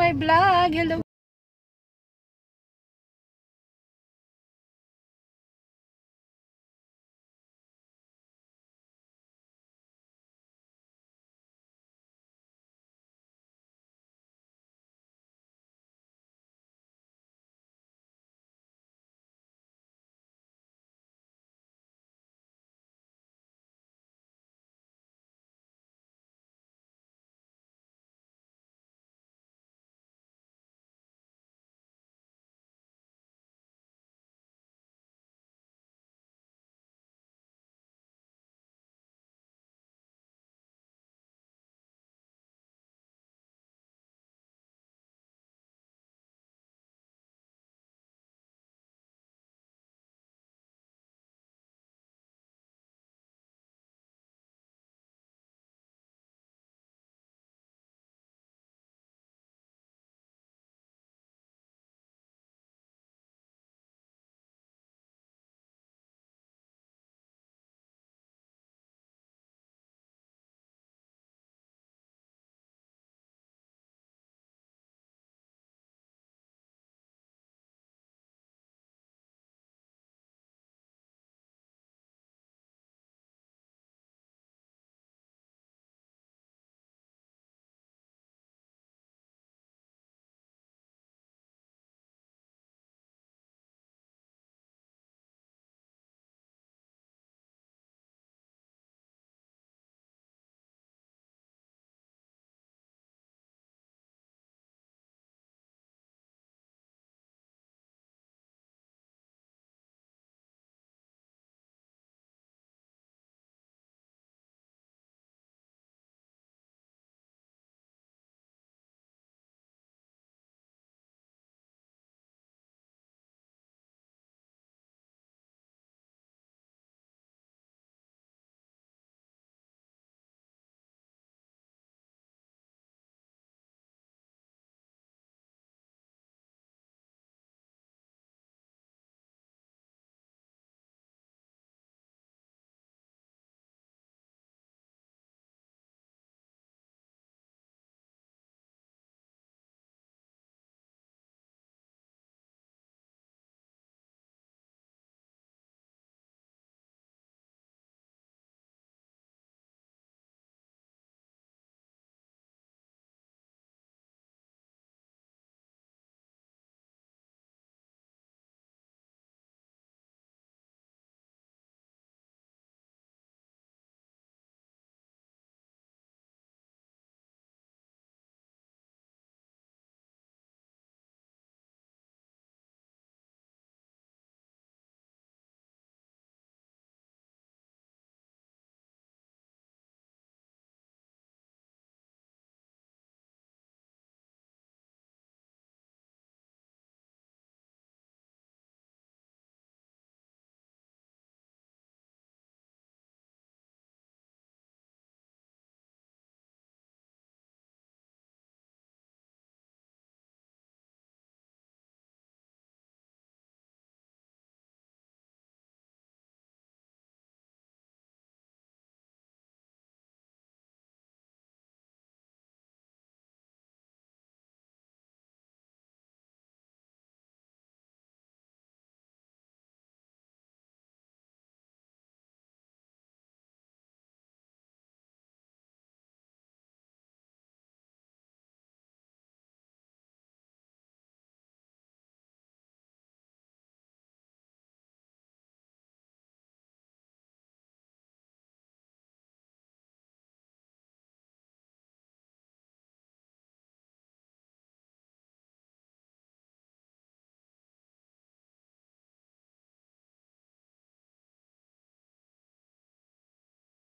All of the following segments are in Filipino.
my vlog. Hello.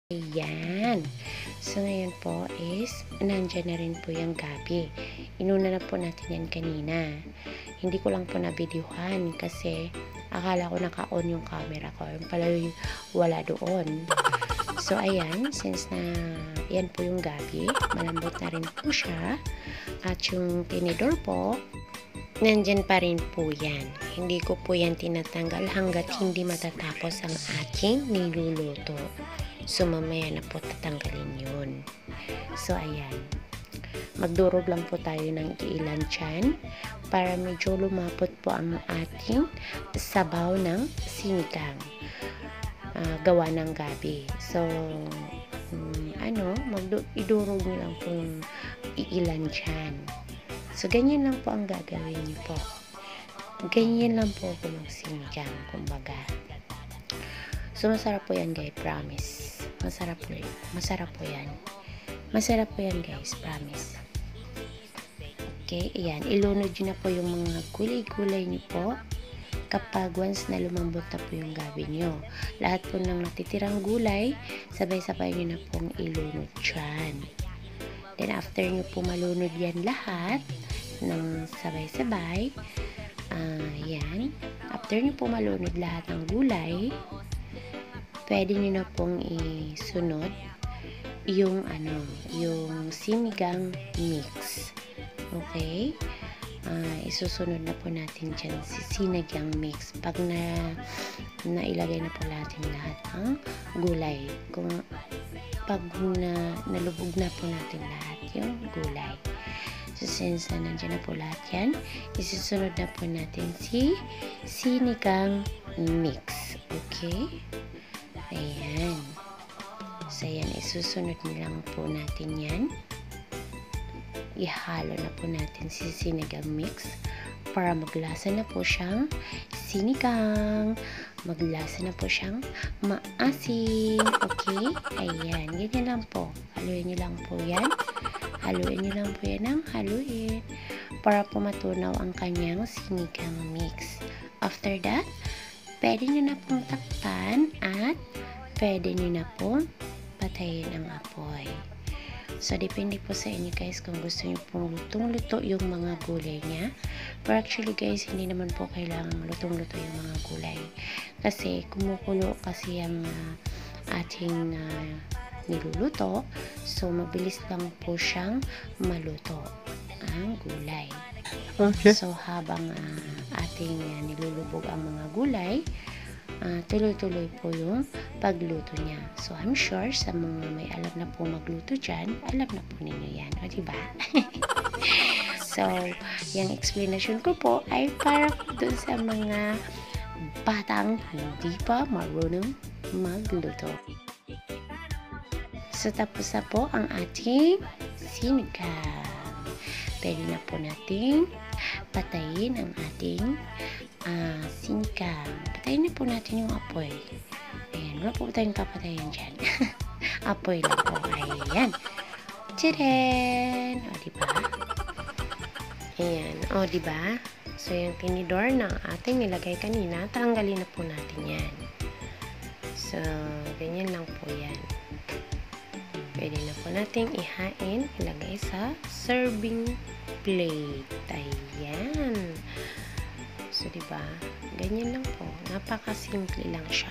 Ayan. So, ngayon po is, nandyan na rin po yung gabi. Inuna na po natin yan kanina. Hindi ko lang po na-videohan kasi akala ko naka-on yung camera ko. Yung pala yung wala doon. So, ayan. Since na yan po yung gabi, malambot na rin po siya. At yung tinidor po, nandyan pa rin po yan. Hindi ko po yan tinatanggal hanggat hindi matatapos ang aking niluluto. So, mamaya na po tatanggalin yun. So, ayan. Magdurog lang po tayo ng ilan dyan para medyo lumapot po ang ating sabaw ng sinigang gawa ng gabi. So, idurog nyo lang po yung iilan dyan. So, ganyan lang po ang gagawin niyo po. Ganyan lang po ako magsinigang, kumbaga. So, masarap po yan, guys, promise. Masarap po yan. Masarap po yan. Masarap po yan, guys, promise. Okay, ayan. Ilunod nyo na po yung mga gulay-gulay niyo po. Kapag once na lumambot na po yung gabi nyo. Lahat po ng natitirang gulay, sabay-sabay nyo na pong ilunod dyan. Then, after nyo po malunod yan lahat, ng sabay-sabay, yan. After nyo po malunod lahat ng gulay, pwede nyo na pong isunod yung sinigang mix. Okay? Isusunod na po natin dyan si sinigang mix. Pag nailagay na po natin lahat ng gulay. Pag nalubog na po natin lahat yung gulay. So, since nandiyan na po lahat yan, isusunod na po natin si sinigang mix. Okay? Ayan. So, ayan. Isusunod lang po natin yan. Ihalo na po natin si sinigang mix para maglasa na po siyang sinigang. Maglasa na po siyang maasim. Okay? Ayan. Ganyan lang po. Haluin niyo lang po yan. Haluin niyo lang po yan ng haluin para po matunaw ang kanyang sinigang mix. After that, pwede niyo na pong takpan at pwede niyo na pong patayin ang apoy. So, depende po sa inyo, guys, kung gusto niyo pong lutong-luto yung mga gulay niya. Pero actually, guys, hindi naman po kailangan lutong-luto yung mga gulay. Kasi, kumukulo kasi ang ating niluluto. So, mabilis lang po siyang maluto ang gulay. Okay. So, habang ating nilulubog ang mga gulay, tuloy-tuloy po yung pagluto niya. So, I'm sure sa mga may alam na po magluto dyan, alam na po ninyo yan. O, diba? So, yung explanation ko po ay para po dun sa mga batang hindi pa marunong magluto. So, tapos na po ang ating sinigang. Pwede na po natin patayin ang ating sinigang. Patayin na po natin yung apoy. Ayan, wala po tayong papatayin dyan. Apoy lang po. Ayan. Tcharan! O, diba? Ayan. O, diba? So, yung tinidor na ating nilagay kanina, tanggalin na po natin yan. So, ganyan lang po yan. Pwede na po nating ihain, ilagay sa serving plate. Ayan. So, diba? Ganyan lang po. Napaka-simple lang siya.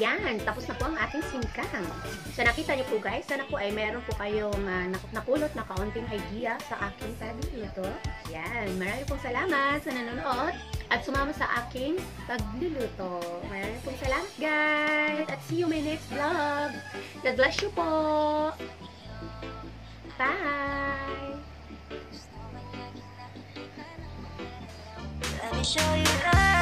Ayan, tapos na po ang ating sinigang. So, nakita niyo po, guys, sana po ay meron po kayong napulot na kaunting idea sa aking pagluluto. Ayan, maraming pong salamat sa nanonood at sumama sa aking pagluluto. Maraming pong salamat, guys, at see you my next vlog. God bless you po. Bye! Let me show you love.